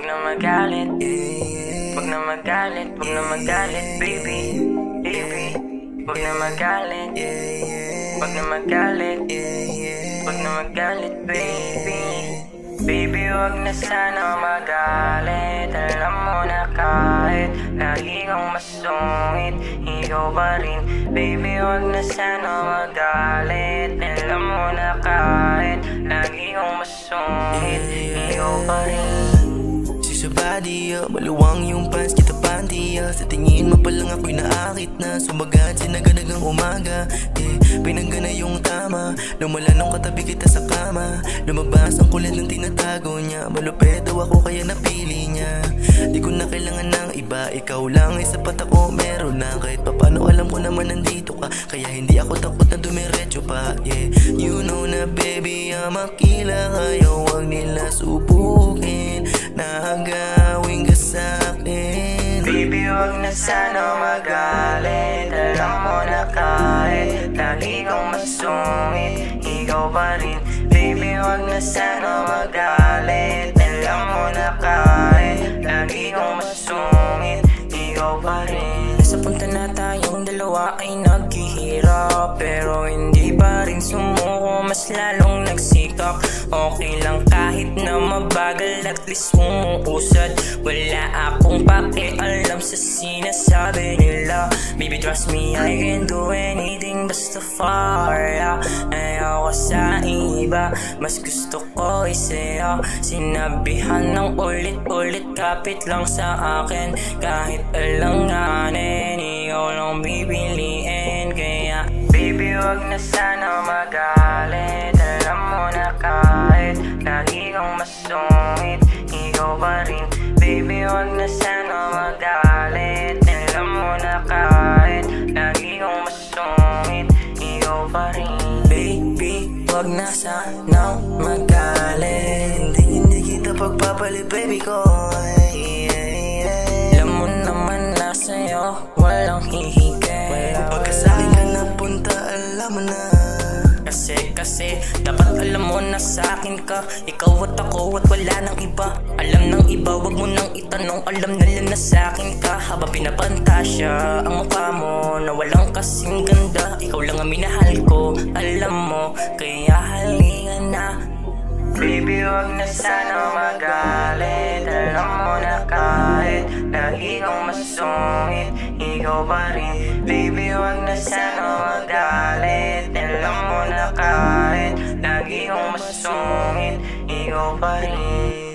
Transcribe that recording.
Wag na magalit, wag na magalit, wag na magalit, baby, baby. Wag na magalit, wag na magalit, wag na magalit, baby. Baby, wag na sana magalit. Alam mo na kahit lagi kang masungit, ikaw pa rin. Baby, wag na sana magalit. Alam mo na kahit lagi kang masungit, ikaw pa rin. Sa body, maluwang yung pants kita panty, sa tingin mo pa lang ako'y naakit na. Sumagat sinaganagang umaga, pinanggana yung tama. Lumala nung katabi kita sa kama, lumabas ang kulit ng tinatago niya. Malupit daw ako kaya napili niya. Di ko na kailangan ng iba, ikaw lang ay sapat ako meron na. Kahit papano alam ko naman nandito ka, kaya hindi ako takot na dumiretso pa, You know na baby, makila kayo, wag nila subukin na gawin ka sa'kin. Baby, wag na sana magalit. Alam mo na kahit lagi kang masungit, ikaw pa rin. Baby, wag na sana magalit. Alam mo na kahit lagi kang masungit, ikaw pa rin. Nasa punta na tayong dalawa ay naghihirap, pero hindi pa rin sumuko, mas lalong nagsikap. Okay lang kahit na mabagal, at least umuusad. Wala akong pakialam sa sinasabi nila. Baby, trust me, I can do anything basta far. Ayaw ko sa iba, mas gusto ko isa'yo. Sinabihan ng ulit-ulit, kapit lang sa akin. Kahit alanganin, ikaw lang bibiliin. Kaya baby, wag na sana magalit. Alam mo na kahit lagi kang masungit, ikaw pa rin. Baby, wag na sana magalit. Alam mo na kahit lagi kang masungit, ikaw pa rin. Baby, wag na sana magalit. Hindi kita pagpapalit, baby ko. Alam mo naman na sa'yo walang hihigay. Pagka sa'kin ka napunta, alam mo na. Kasi dapat alam mo na sa'kin ka. Ikaw at ako at wala nang iba. Alam ng iba, wag mo nang itanong. Alam nila na sa'kin ka. Haba pinapantasya ang mukha mo na walang kasing ganda. Ikaw lang ang minahal ko, alam mo, kaya halika na. Baby, wag na sana magalit. Alam mo na kahit lagi kang masungit, ikaw pa rin. Baby, wag na sana magalit. Alam mo na kahit lagi kong masungit, ikaw pa rin.